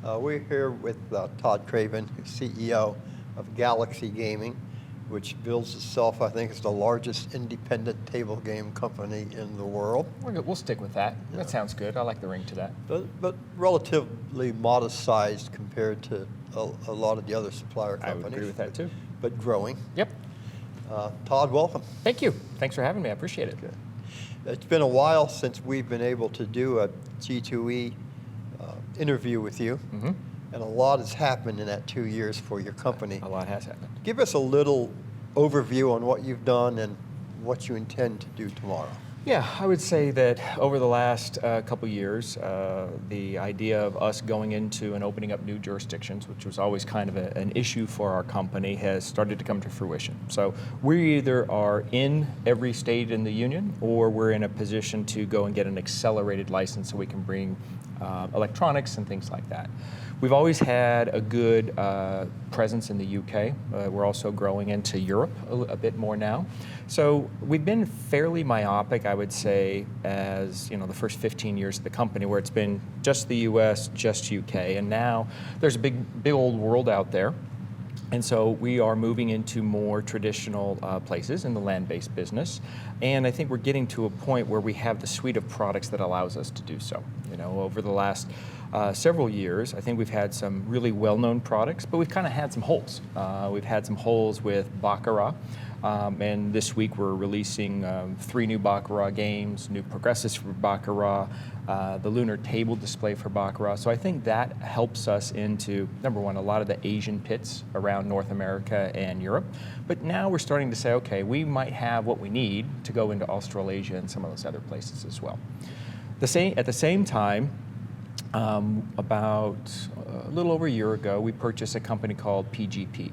We're here with Todd Craven, CEO of Galaxy Gaming, which bills itself, I think, as the largest independent table game company in the world. We'll stick with that. Yeah. That sounds good. I like the ring to that. But relatively modest sized compared to a lot of the other supplier companies. I would agree with that too. But growing. Yep. Todd, welcome. Thank you. Thanks for having me. I appreciate it. Good. It's been a while since we've been able to do a G2E interview with you. Mm-hmm. And a lot has happened in that 2 years for your company. A lot has happened. Give us a little overview on what you've done and what you intend to do tomorrow. Yeah, I would say that over the last couple years, the idea of us going into and opening up new jurisdictions, which was always kind of an issue for our company, has started to come to fruition. So we either are in every state in the union, or we're in a position to go and get an accelerated license so we can bring electronics and things like that. We've always had a good presence in the UK. We're also growing into Europe a bit more now. So we've been fairly myopic, I would say, as the first 15 years of the company, where it's been just the US, just UK, and now there's a big old world out there. And so we are moving into more traditional places in the land-based business. And I think we're getting to a point where we have the suite of products that allows us to do so. Over the last several years, I think we've had some really well-known products, but we've kind of had some holes. We've had some holes with Baccarat. And this week we're releasing 3 new Baccarat games, new progressives for Baccarat, the lunar table display for Baccarat. So I think that helps us into, number one, a lot of the Asian pits around North America and Europe. But now we're starting to say, okay, we might have what we need to go into Australasia and some of those other places as well. At the same time, about a little over a year ago, we purchased a company called PGP.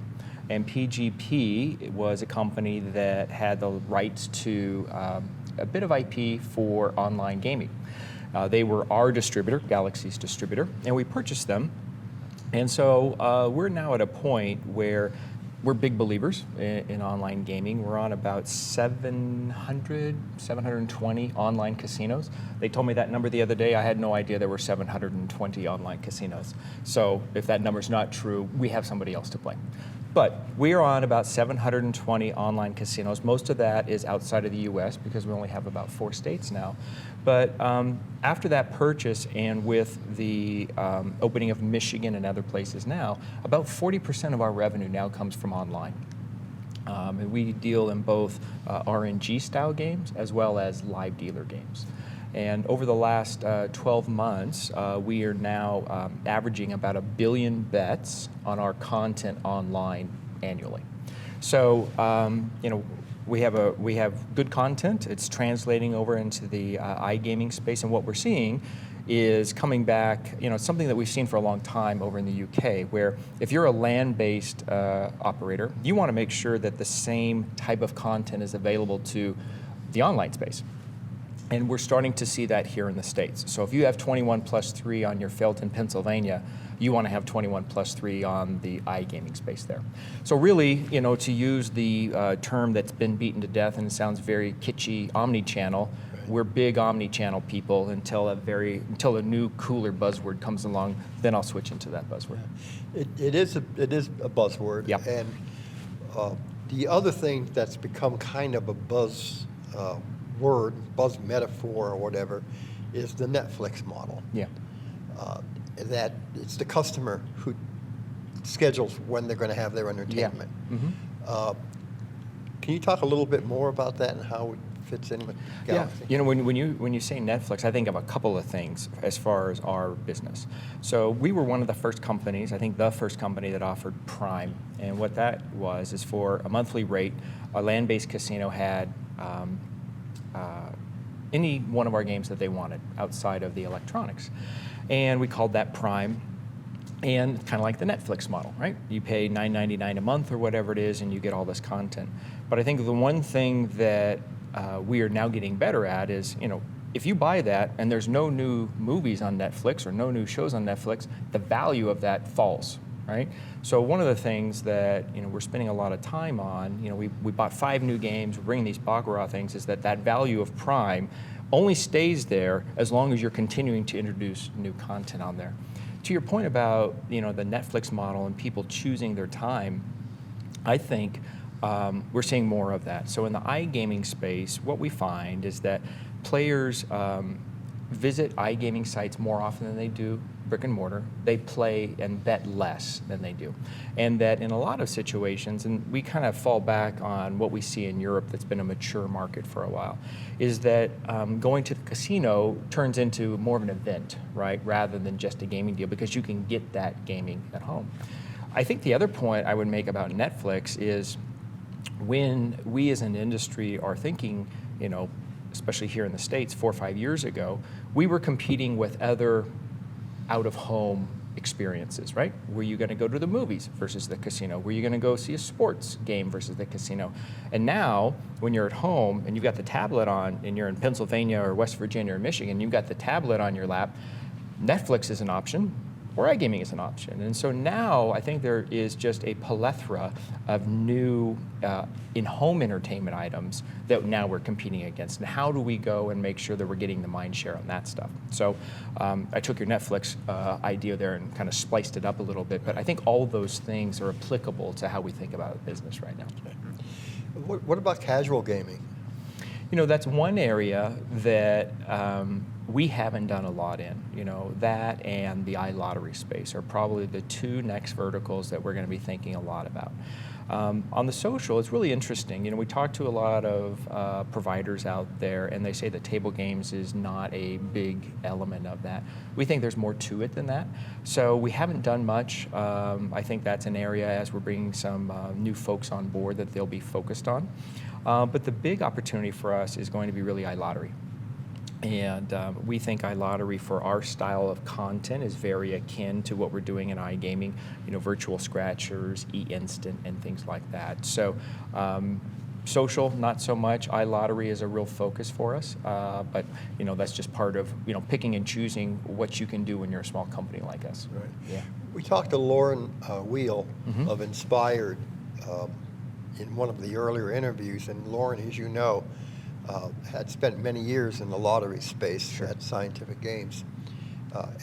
And PGP was a company that had the rights to a bit of IP for online gaming. They were our distributor, Galaxy's distributor, and we purchased them. And so we're now at a point where we're big believers in online gaming. We're on about 720 online casinos. They told me that number the other day. I had no idea there were 720 online casinos. So if that number's not true, we have somebody else to blame. But we are on about 720 online casinos. Most of that is outside of the US because we only have about 4 states now. But after that purchase and with the opening of Michigan and other places now, about 40% of our revenue now comes from online. And we deal in both RNG style games as well as live dealer games. And over the last 12 months, we are now averaging about 1 billion bets on our content online annually. So, we have good content. It's translating over into the iGaming space, and what we're seeing is coming back. It's something that we've seen for a long time over in the UK, where if you're a land-based operator, you want to make sure that the same type of content is available to the online space. And we're starting to see that here in the States. So if you have 21+3 on your Felton, Pennsylvania, you want to have 21+3 on the iGaming space there. So really, to use the term that's been beaten to death and it sounds very kitschy, omni-channel, right. We're big omni-channel people until a new, cooler buzzword comes along, then I'll switch into that buzzword. It is a buzzword. Yep. And the other thing that's become kind of a buzz metaphor or whatever, is the Netflix model. Yeah. That it's the customer who schedules when they're going to have their entertainment. Yeah. Mm-hmm. Can you talk a little bit more about that and how it fits in with Galaxy? Yeah. When you say Netflix, I think of a couple of things as far as our business. So we were one of the first companies, I think the first company that offered Prime, and what that was is for a monthly rate, a land-based casino had any one of our games that they wanted outside of the electronics. And we called that Prime, and kind of like the Netflix model, right? You pay $9.99 a month or whatever it is, and you get all this content. But I think the one thing that we are now getting better at is, if you buy that and there's no new movies on Netflix or no new shows on Netflix, the value of that falls, right? So one of the things that we're spending a lot of time on, we bought 5 new games, we're bringing these Baccarat things, is that value of Prime only stays there as long as you're continuing to introduce new content on there. To your point about the Netflix model and people choosing their time, I think we're seeing more of that. So in the iGaming space, what we find is that players visit iGaming sites more often than they do brick and mortar. They play and bet less than they do. And that in a lot of situations, and we kind of fall back on what we see in Europe that's been a mature market for a while, is that going to the casino turns into more of an event, right, rather than just a gaming deal, because you can get that gaming at home. I think the other point I would make about Netflix is when we as an industry are thinking, especially here in the States 4 or 5 years ago, we were competing with other out-of-home experiences, right? Were you going to go to the movies versus the casino? Were you going to go see a sports game versus the casino? And now, when you're at home and you've got the tablet on, and you're in Pennsylvania or West Virginia or Michigan, you've got the tablet on your lap, Netflix is an option, or iGaming is an option. And so now I think there is just a plethora of new in-home entertainment items that now we're competing against. And how do we go and make sure that we're getting the mind share on that stuff? So I took your Netflix idea there and kind of spliced it up a little bit, but I think all those things are applicable to how we think about business right now. What about casual gaming? That's one area that we haven't done a lot in. That and the iLottery space are probably the two next verticals that we're going to be thinking a lot about. On the social, it's really interesting. We talk to a lot of providers out there, and they say that table games is not a big element of that. We think there's more to it than that. So we haven't done much. I think that's an area, as we're bringing some new folks on board, that they'll be focused on. But the big opportunity for us is going to be really iLottery. And we think iLottery for our style of content is very akin to what we're doing in iGaming, virtual scratchers, e-instant, and things like that. So social, not so much. iLottery is a real focus for us, but that's just part of picking and choosing what you can do when you're a small company like us. Right. Yeah. We talked to Lauren Wheel of Inspired in one of the earlier interviews, and Lauren, as you know, had spent many years in the lottery space at Scientific Games.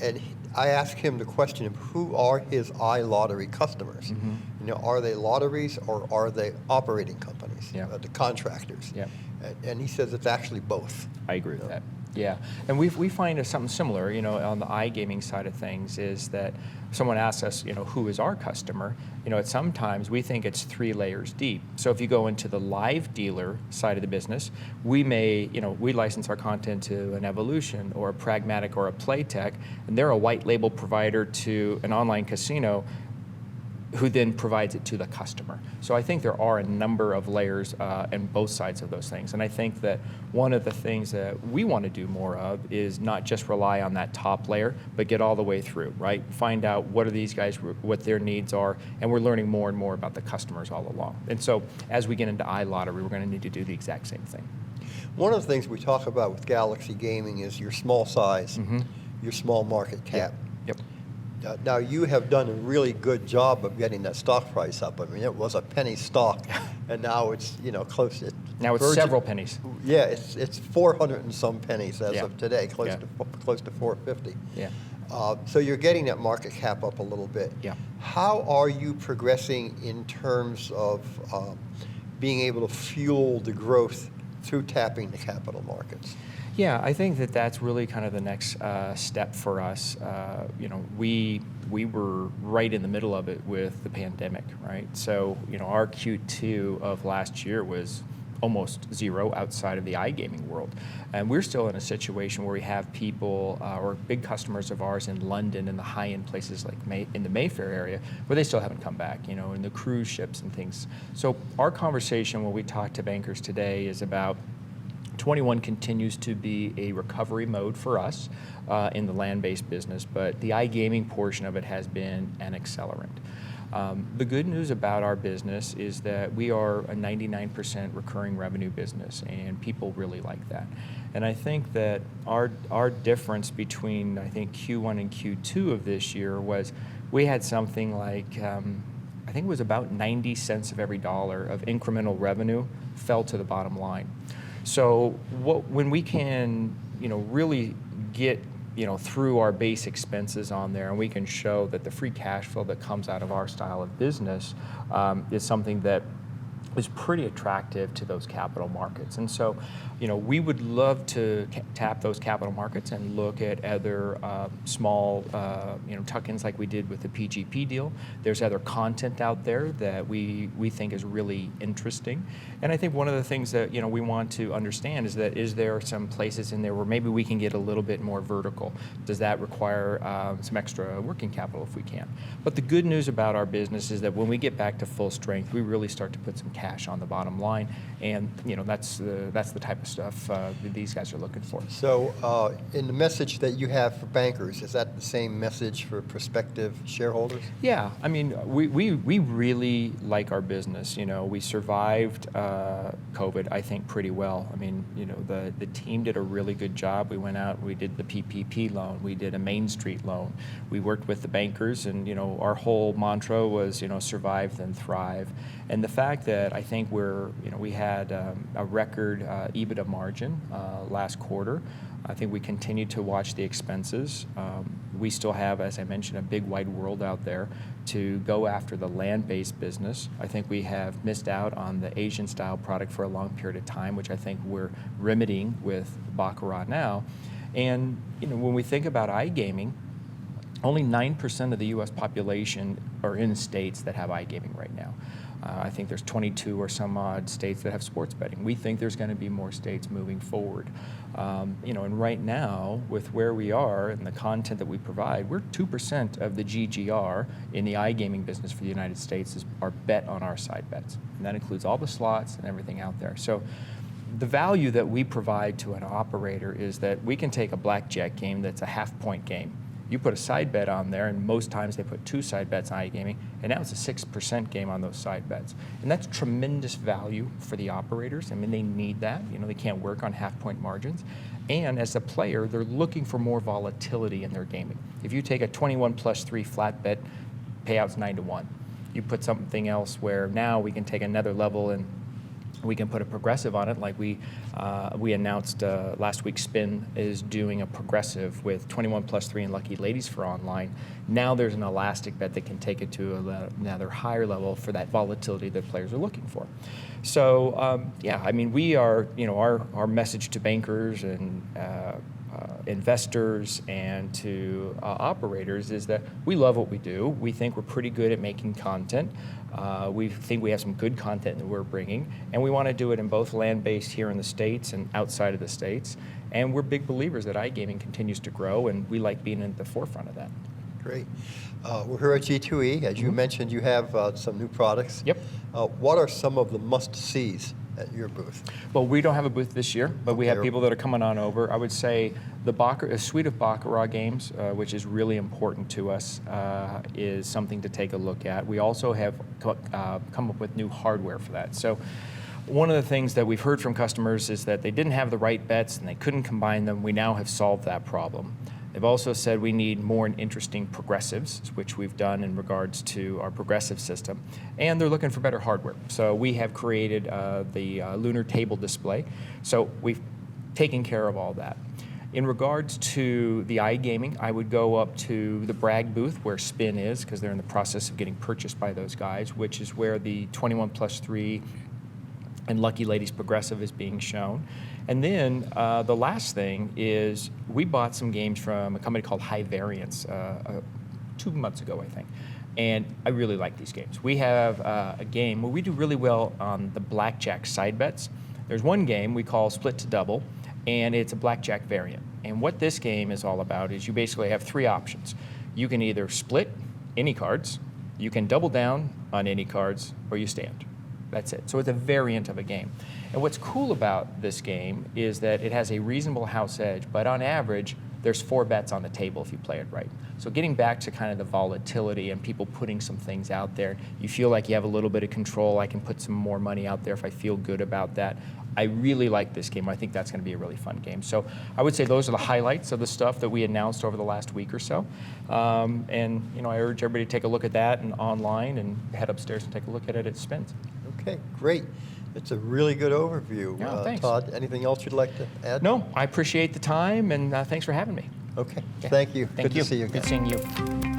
And I asked him the question of who are his iLottery customers? Are they lotteries or are they operating companies, the contractors? And he says it's actually both. I agree with that. Yeah, and we find something similar, on the iGaming side of things, is that someone asks us, who is our customer? Sometimes we think it's 3 layers deep. So if you go into the live dealer side of the business, we may, we license our content to an Evolution or a Pragmatic or a Playtech, and they're a white label provider to an online casino who then provides it to the customer. So I think there are a number of layers in both sides of those things. And I think that one of the things that we want to do more of is not just rely on that top layer, but get all the way through, right? Find out what are these guys, what their needs are, and we're learning more and more about the customers all along. And so as we get into iLottery, we're going to need to do the exact same thing. One of the things we talk about with Galaxy Gaming is your small size, your small market cap. Yep. Now, you have done a really good job of getting that stock price up. I mean, it was a penny stock, and now it's, close to... Now it's several pennies. Yeah, it's 400 and some pennies as of today, close to 450. Yeah. So you're getting that market cap up a little bit. Yeah. How are you progressing in terms of being able to fuel the growth through tapping the capital markets? Yeah, I think that that's really kind of the next step for us. We were right in the middle of it with the pandemic, right? So, our Q2 of last year was almost zero outside of the iGaming world. And we're still in a situation where we have people or big customers of ours in London and the high-end places like in the Mayfair area where they still haven't come back, in the cruise ships and things. So our conversation when we talk to bankers today is about 21 continues to be a recovery mode for us in the land-based business, but the iGaming portion of it has been an accelerant. The good news about our business is that we are a 99% recurring revenue business, and people really like that. And I think that our difference between, Q1 and Q2 of this year was we had something like, I think it was about 90 cents of every dollar of incremental revenue fell to the bottom line. So when we can, really get, through our base expenses on there, and we can show that the free cash flow that comes out of our style of business is something that is pretty attractive to those capital markets. And so, we would love to tap those capital markets and look at other small, tuck-ins like we did with the PGP deal. There's other content out there that we think is really interesting. And I think one of the things that, we want to understand is there some places in there where maybe we can get a little bit more vertical? Does that require some extra working capital if we can? But the good news about our business is that when we get back to full strength, we really start to put some cash on the bottom line, and that's the type of stuff that these guys are looking for. So in the message that you have for bankers, is that the same message for prospective shareholders? Yeah, I mean, we really like our business. We survived COVID, I think, pretty well. I mean, the team did a really good job. We went out, we did the PPP loan, we did a Main Street loan, we worked with the bankers, and our whole mantra was survive then thrive. And the fact that I think we had a record EBITDA margin last quarter. I think we continue to watch the expenses. We still have, as I mentioned, a big wide world out there to go after the land-based business. I think we have missed out on the Asian-style product for a long period of time, which I think we're remedying with Baccarat now. And when we think about iGaming, only 9% of the U.S. population are in states that have iGaming right now. I think there's 22 or some odd states that have sports betting. We think there's going to be more states moving forward. And right now, with where we are and the content that we provide, we're 2% of the GGR in the iGaming business for the United States is our bet on our side bets. And that includes all the slots and everything out there. So the value that we provide to an operator is that we can take a blackjack game that's a half-point game. You put a side bet on there, and most times they put 2 side bets on iGaming, and now it's a 6% game on those side bets. And that's tremendous value for the operators. I mean, they need that. They can't work on half-point margins. And as a player, they're looking for more volatility in their gaming. If you take a 21+3 flat bet, payout's 9-1. You put something else where now we can take another level and we can put a progressive on it, like we announced last week. Spin is doing a progressive with 21+3 and Lucky Ladies for online. Now there's an elastic bet that can take it to another higher level for that volatility that players are looking for. So I mean, we are, our message to bankers and investors and to operators is that we love what we do. We think we're pretty good at making content. We think we have some good content that we're bringing, and we want to do it in both land-based here in the States and outside of the States. And we're big believers that iGaming continues to grow, and we like being at the forefront of that. Great. We're here at G2E. As you mentioned, you have some new products. Yep. What are some of the must-sees at your booth? Well, we don't have a booth this year, but we have people that are coming on over. I would say a suite of Baccarat games, which is really important to us, is something to take a look at. We also have come up with new hardware for that. So one of the things that we've heard from customers is that they didn't have the right bets and they couldn't combine them. We now have solved that problem. They've also said we need more interesting progressives, which we've done in regards to our progressive system, and they're looking for better hardware. So we have created the lunar table display. So we've taken care of all that. In regards to the iGaming, I would go up to the Bragg booth where Spin is, because they're in the process of getting purchased by those guys, which is where the 21+3 and Lucky Ladies progressive is being shown. And then the last thing is we bought some games from a company called High Variance 2 months ago, I think. And I really like these games. We have a game where we do really well on the blackjack side bets. There's one game we call Split to Double, and it's a blackjack variant. And what this game is all about is you basically have 3 options. You can either split any cards, you can double down on any cards, or you stand. That's it. So it's a variant of a game. And what's cool about this game is that it has a reasonable house edge, but on average, there's 4 bets on the table if you play it right. So getting back to kind of the volatility and people putting some things out there, you feel like you have a little bit of control. I can put some more money out there if I feel good about that. I really like this game. I think that's going to be a really fun game. So I would say those are the highlights of the stuff that we announced over the last week or so. And I urge everybody to take a look at that and online and head upstairs and take a look at it at Spins. Okay, great. It's a really good overview. Yeah, thanks. Todd, anything else you'd like to add? No, I appreciate the time, and thanks for having me. Okay. Yeah. Thank you. Thank Good you. to see you again. Good seeing you.